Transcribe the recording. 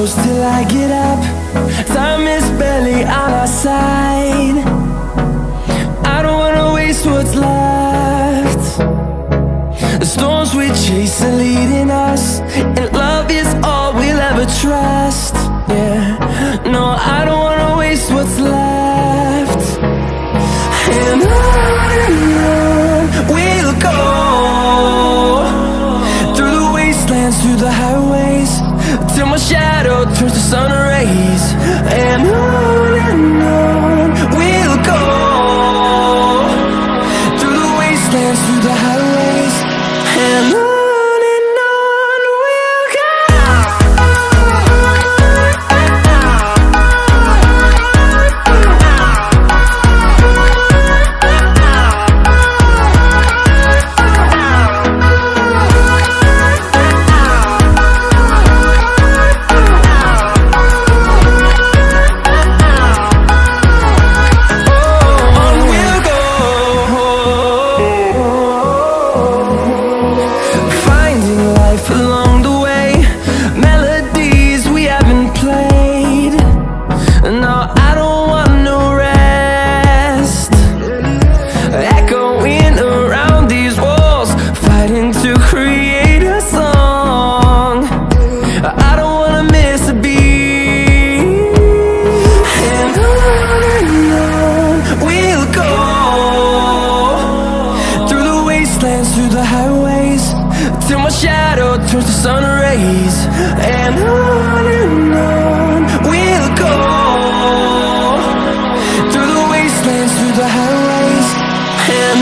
close till I get up. Time is barely on our side. I don't wanna waste what's left. The storms we chase are leading us, and love is all we'll ever trust. Yeah, no, I don't wanna waste what's left. And on we'll go, through the wastelands, through the highways, till my shadow turns to sun rays. And on we'll go, through the wastelands, through the highways, and on we'll go. Along the way, melodies we haven't played. No, I don't want no rest. Echoing around these walls, fighting to create a song. I don't wanna miss a beat. And on we'll go, through the wastelands, through the highways, till my shadow turns to sun rays. And on we'll go, through the wastelands, through the highways, and